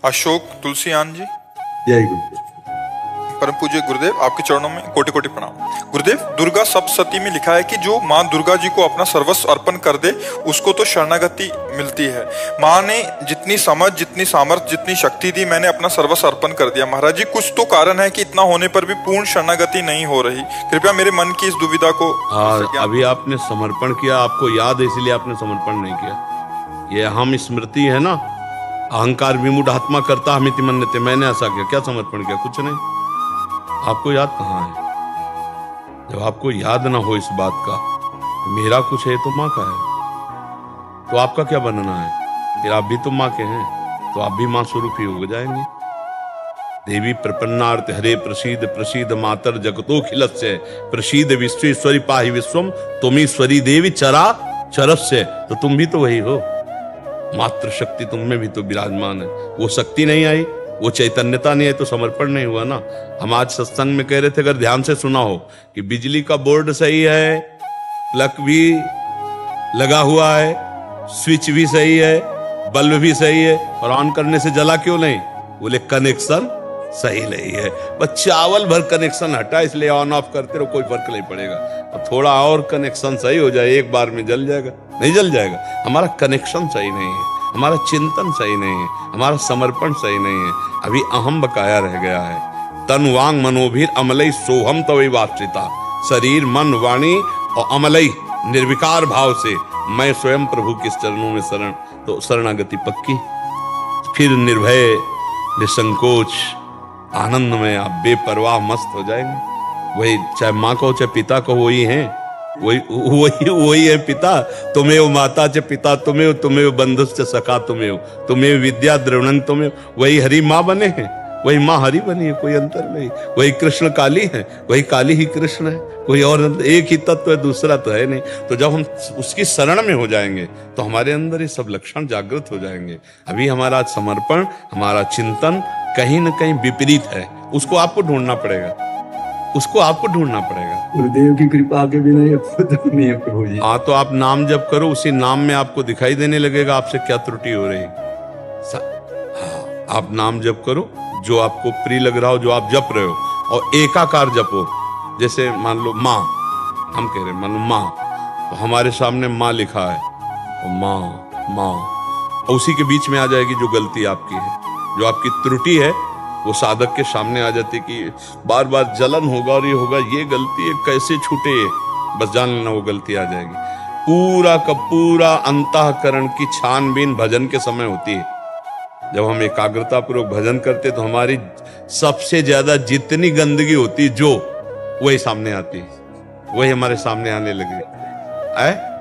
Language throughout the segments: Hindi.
अशोक तुलसीयान जी। जय गुरुदेव। परम पूज्य गुरुदेव, आपके चरणों में कोटि कोटि प्रणाम। गुरुदेव, दुर्गा सप्तशती में लिखा है कि जो माँ दुर्गा जी को अपना सर्वस्व अर्पण कर दे उसको तो शरणागति मिलती है। माँ ने जितनी समझ, जितनी सामर्थ्य, जितनी शक्ति दी, मैंने अपना सर्वस्व अर्पण कर दिया। महाराज जी, कुछ तो कारण है कि इतना होने पर भी पूर्ण शरणागति नहीं हो रही। कृपया मेरे मन की इस दुविधा को। अभी आपने समर्पण किया, आपको याद है इसलिए आपने समर्पण नहीं किया। ये अहम स्मृति है ना, अहंकार विमूढ़ आत्मा करता हमिति मन्यते। मैंने ऐसा किया, क्या समर्पण किया? कुछ नहीं। आपको याद कहाँ है? जब आपको याद ना हो इस बात का, मेरा कुछ है तो माँ का है, तो आपका क्या बनना है? फिर आप भी तो माँ के हैं, तो आप भी माँ स्वरूप ही हो जाएंगे। देवी प्रपन्नार्थ हरे प्रसीद प्रसीद मातर जगतोखिलस्य प्रसीद विश्वेश्वरी पाहि विश्वम तुमीश्वरी देवी चरा चरस्य। तो तुम भी तो वही हो, मात्र शक्ति तुम में भी तो विराजमान है। वो शक्ति नहीं आई, वो चैतन्यता नहीं आई तो समर्पण नहीं हुआ ना। हम आज सत्संग में कह रहे थे, अगर ध्यान से सुना हो, कि बिजली का बोर्ड सही है, प्लग भी लगा हुआ है, स्विच भी सही है, बल्ब भी सही है, और ऑन करने से जला क्यों नहीं? बोले कनेक्शन सही नहीं है। बस चावल भर कनेक्शन हटा, इसलिए ऑन ऑफ करते रहो, कोई फर्क नहीं पड़ेगा। अब थोड़ा और कनेक्शन सही हो जाए, एक बार में जल जाएगा? नहीं जल जाएगा। हमारा कनेक्शन सही नहीं है, हमारा चिंतन सही नहीं है, हमारा समर्पण सही नहीं है। अभी अहम बकाया रह गया है। तन वांग मनोभीर अमलई सोहम तवै वाश्रिता। शरीर मन वाणी और अमलई निर्विकार भाव से मैं स्वयं प्रभु के चरणों में शरण, तो शरणागति पक्की। फिर निर्भय, निसंकोच, आनंद में आप बेपरवाह मस्त हो जाएंगे। वही, चाहे माँ को चाहे पिता को, वही है, वही है पिता। तुम्हें माता च पिता तुम्हें, तुम्हें बंधुश्च सखा तुम्हें विद्या द्रवणं तुम्हें। वही हरि माँ बने हैं, वही माँ हरि बनी है, कोई अंतर नहीं। वही कृष्ण काली है, वही काली ही कृष्ण है, कोई और एक ही तत्व है, दूसरा तो है नहीं। तो जब हम उसकी शरण में हो जाएंगे तो हमारे अंदर ये सब लक्षण जागृत हो जाएंगे। अभी हमारा समर्पण, हमारा चिंतन कहीं न कहीं विपरीत है। उसको आपको ढूंढना पड़ेगा, उसको आपको ढूंढना पड़ेगा। गुरुदेव की कृपा के बिना ये तो नहीं है प्रभु जी। हाँ, तो आप नाम जप करो, उसी नाम में आपको दिखाई देने लगेगा आपसे क्या त्रुटि हो रही। हाँ, आप नाम जप करो, जो आपको प्रिय लग रहा हो, जो आप जप रहे हो, और एकाकार जपो। जैसे मान लो माँ, हम कह रहे हैं मान लो माँ, तो हमारे सामने माँ लिखा है, तो माँ माँ, और उसी के बीच में आ जाएगी जो गलती आपकी है, जो आपकी त्रुटि है, वो साधक के सामने आ जाती कि बार बार जलन होगा और ये होगा, ये गलती है, कैसे छूटे, बस जान लेना वो गलती आ जाएगी। पूरा का पूरा अंतःकरण की छानबीन भजन के समय होती है। जब हम एकाग्रता पूर्वक भजन करते तो हमारी सबसे ज्यादा जितनी गंदगी होती जो, वही सामने आती है, वही हमारे सामने आने लगी।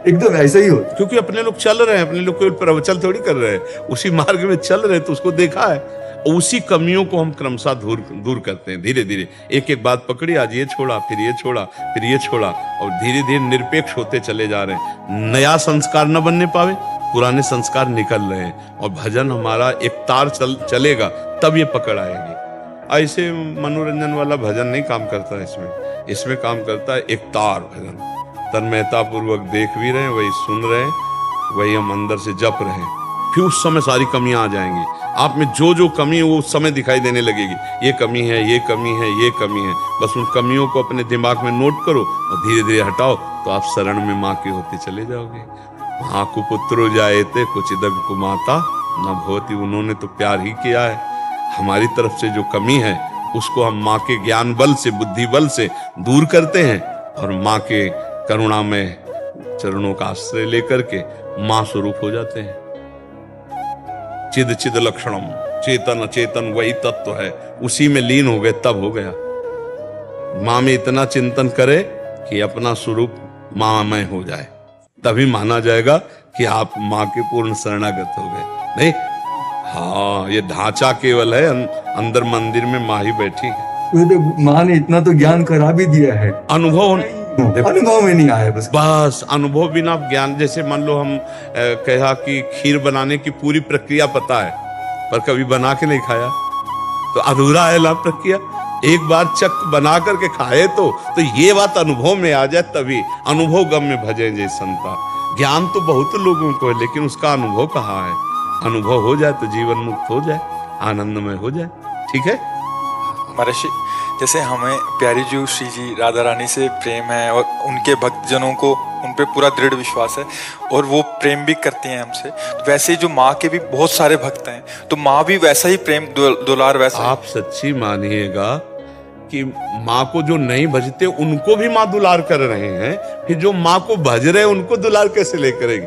एकदम ऐसा ही हो, क्योंकि अपने लोग चल रहे हैं, अपने लोग केवल प्रवचन थोड़ी कर रहे हैं, उसी मार्ग में चल रहे हैं, तो उसको देखा है। उसी कमियों को हम क्रमशः दूर करते हैं, धीरे धीरे एक एक बात पकड़ी, आज ये छोड़ा, फिर ये छोड़ा, फिर ये छोड़ा, और धीरे धीरे निरपेक्ष होते चले जा रहे हैं। नया संस्कार न बनने पावे, पुराने संस्कार निकल रहे हैं, और भजन हमारा एक तार चलेगा, तब ये पकड़ आएगी। ऐसे मनोरंजन वाला भजन नहीं काम करता इसमें काम करता है एक तार भजन। तन्मयता पूर्वक देख भी रहे हैं, वही सुन रहे हैं, वही हम अंदर से जप रहे हैं। फिर उस समय सारी कमियां आ जाएंगी। आप में जो जो कमी है वो उस समय दिखाई देने लगेगी। ये कमी है, ये कमी है, ये कमी है। बस उन कमियों को अपने दिमाग में नोट करो और धीरे धीरे हटाओ, तो आप शरण में माँ के होते चले जाओगे। माँ को पुत्रो जायते कुचिदग कुमाता न भवती। उन्होंने तो प्यार ही किया है। हमारी तरफ से जो कमी है उसको हम माँ के ज्ञान बल से, बुद्धि बल से दूर करते हैं, और माँ के करुणा में चरणों का आश्रय लेकर के माँ स्वरूप हो जाते हैं। चिद चिद लक्षणम, चेतन अचेतन वही तत्व है, उसी में लीन हो गए, तब हो गया। माँ में इतना चिंतन करे कि अपना स्वरूप माँमय हो जाए, तभी माना जाएगा कि आप माँ के पूर्ण शरणागत हो गए। नहीं, हाँ, ये ढांचा केवल है, अंदर मंदिर में माँ ही बैठी है। माँ ने इतना तो ज्ञान करा भी दिया है, अनुभव में नहीं आया। बस अनुभव बिना ज्ञान। जैसे मान लो हम कहा कि खीर बनाने की पूरी प्रक्रिया पता है, पर कभी बना के नहीं खाया, तो अधूरा है ना प्रक्रिया। एक बार चक बना करके खाए तो ये बात अनुभव में आ जाए, तभी अनुभव गम में भजे जय संता। ज्ञान तो बहुत लोगों को है, लेकिन उसका अनुभव कहाँ है? अनुभव हो जाए तो जीवन मुक्त हो जाए। आनंदमय हो जाए। ठीक है। महर्षि, जैसे हमें प्यारी जी श्री जी राधा रानी से प्रेम है और उनके भक्तजनों को उन पे पूरा दृढ़ विश्वास है और वो प्रेम भी करती हैं हमसे, तो वैसे ही जो माँ के भी बहुत सारे भक्त हैं, तो माँ भी वैसा ही प्रेम दुलार वैसा आप सच्ची मानिएगा कि माँ को जो नहीं भजते उनको भी माँ दुलार कर रहे हैं, फिर जो माँ को भज रहे हैं उनको दुलार कैसे ले करेंगे?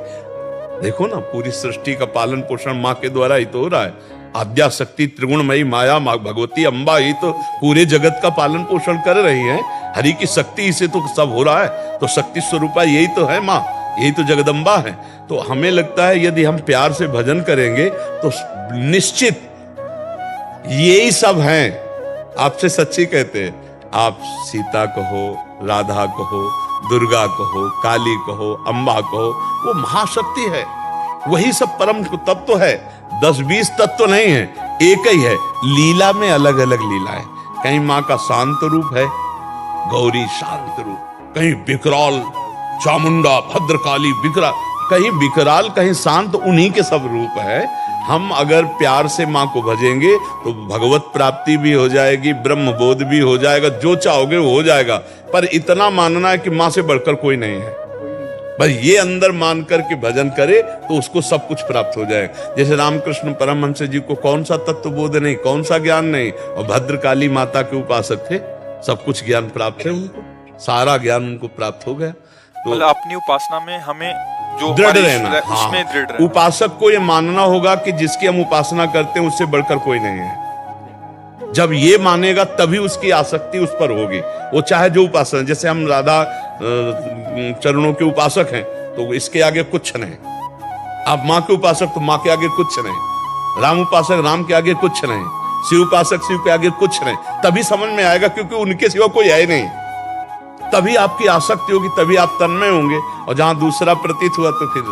देखो ना, पूरी सृष्टि का पालन पोषण माँ के द्वारा ही तो हो रहा है। आद्या शक्ति त्रिगुणमयी माया माँ भगवती अम्बा ही तो पूरे जगत का पालन पोषण कर रही है। हरि की शक्ति से तो सब हो रहा है, तो शक्ति स्वरूपा यही तो है माँ, यही तो जगदम्बा है। तो हमें लगता है यदि हम प्यार से भजन करेंगे तो निश्चित यही सब हैं। आपसे सच्ची कहते हैं, आप सीता कहो, राधा कहो, दुर्गा कहो, काली कहो, अम्बा कहो, वो महाशक्ति है, वही सब परम तत्व है। 10-20 तत्व नहीं है, एक ही है। लीला में अलग अलग लीलाएं, कहीं माँ का शांत रूप है, गौरी शांत रूप, कहीं विकराल चामुंडा भद्रकाली विकराल, कहीं विकराल कहीं शांत, उन्हीं के सब रूप है। हम अगर प्यार से माँ को भजेंगे तो भगवत प्राप्ति भी हो जाएगी, ब्रह्म बोध भी हो जाएगा, जो चाहोगे वो हो जाएगा। पर इतना मानना है कि माँ से बढ़कर कोई नहीं है, बस ये अंदर मान कर के भजन करे तो उसको सब कुछ प्राप्त हो जाएगा। जैसे रामकृष्ण परमहंस जी को कौन सा तत्व बोध नहीं, कौन सा ज्ञान नहीं, और भद्रकाली माता के उपासक थे, सब कुछ ज्ञान प्राप्त है उनको, सारा ज्ञान उनको प्राप्त हो गया। तो मतलब अपनी उपासना में हमें जो दृढ़ रहना, हाँ, उसमें दृढ़ रहना। उपासक को ये मानना होगा कि जिसकी हम उपासना करते हैं उससे बढ़कर कोई नहीं है। जब ये मानेगा तभी उसकी आसक्ति उस पर होगी, वो चाहे जो उपासना। जैसे हम राधा चरणों के उपासक हैं तो इसके आगे कुछ नहीं, आप माँ के उपासक तो माँ के आगे कुछ नहीं, राम उपासक राम के आगे कुछ नहीं, शिव उपासक शिव के आगे कुछ नहीं। तभी समझ में आएगा, क्योंकि उनके सिवा कोई है नहीं। तभी आपकी आसक्ति होगी, तभी आप तन्मय होंगे। और जहां दूसरा प्रतीत हुआ तो फिर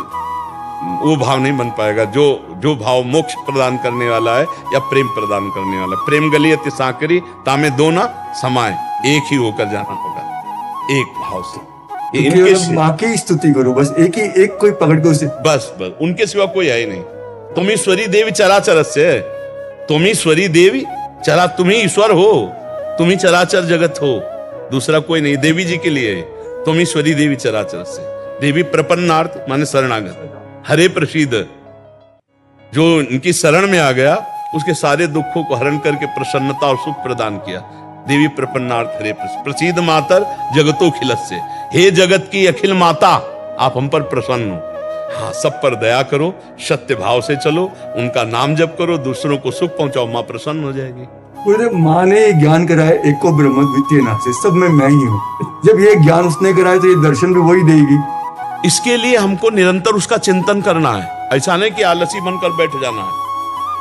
वो भाव नहीं बन पाएगा, जो भाव मोक्ष प्रदान करने वाला है या प्रेम प्रदान करने वाला। प्रेम गली अति सांकरी तामे दो ना समाए, एक ही होकर जाना होगा, एक भाव से। केवल माँ की स्तुति करो, बस एक कोई पकड़ के उसे, बस उनके सिवा कोई है ही नहीं। तुम ईश्वरी देवी चराचर से, तुम ईश्वरी देवी चरा, तुम ही ईश्वर हो, तुम ही चराचर जगत हो, दूसरा कोई नहीं। देवी जी के लिए तुम ईश्वरी देवी चराचर से। देवी प्रपन्नार्थ माने शरणागत, हरे प्रसीद, जो इनकी शरण में आ गया उसके सारे दुखों को हरण करके प्रसन्नता और सुख प्रदान किया। देवी प्रपन्नार्थ हरे प्रसीद मातर जगतो खिलत से, हे जगत की अखिल माता आप हम पर प्रसन्न हो। हाँ, सब पर दया करो, सत्य भाव से चलो, उनका नाम जप करो, दूसरों को सुख पहुंचाओ, माँ प्रसन्न हो जाएगी। बोले माँ ने ज्ञान कराया, एको ब्रह्म द्वितीय नास्ति, सब में मैं ही हूँ। जब ये ज्ञान उसने कराया तो ये दर्शन भी वही देगी। इसके लिए हमको निरंतर उसका चिंतन करना है, ऐसा नहीं कि आलसी बनकर बैठ जाना है।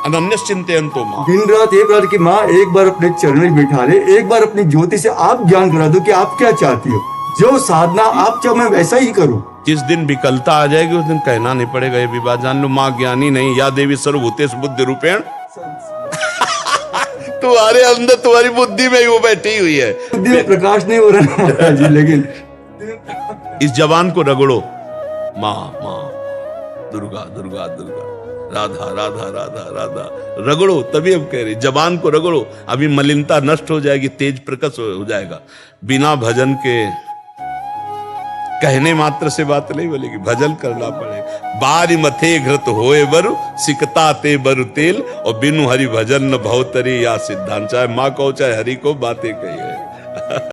अनन्य चिंतयन्तो माँ, दिन रात ये प्रार्थना कि माँ एक बार अपने चरण में बैठा ले, एक बार अपनी ज्योति से आप ज्ञान करा दो कि आप क्या चाहती हो, जो साधना आप चाहो मैं वैसा ही करूं। जिस दिन विकलता आ जाएगी उस दिन कहना नहीं पड़ेगा ये भी बात जान लो, माँ ज्ञानी नहीं, या देवी सर्वभूतेषु बुद्धि रूपेण तुम्हारे अंदर, तुम्हारी बुद्धि में ही वो बैठी हुई है। बुद्धि में प्रकाश नहीं हो रहा जी, लेकिन इस जवान को रगड़ो, माँ माँ, दुर्गा दुर्गा दुर्गा, राधा राधा राधा राधा, रगड़ो, तभी हम कह रहे जवान को रगड़ो। अभी मलिनता नष्ट हो जाएगी, तेज प्रकट हो जाएगा। बिना भजन के कहने मात्र से बात नहीं बोलेगी, भजन करना पड़ेगा। बारी मथे घृत होए बरु सिकता ते बरु तेल, और बिनु हरि भजन न भवतरी या सिद्धांत। चाहे माँ को चाहे हरि को बातें कही है।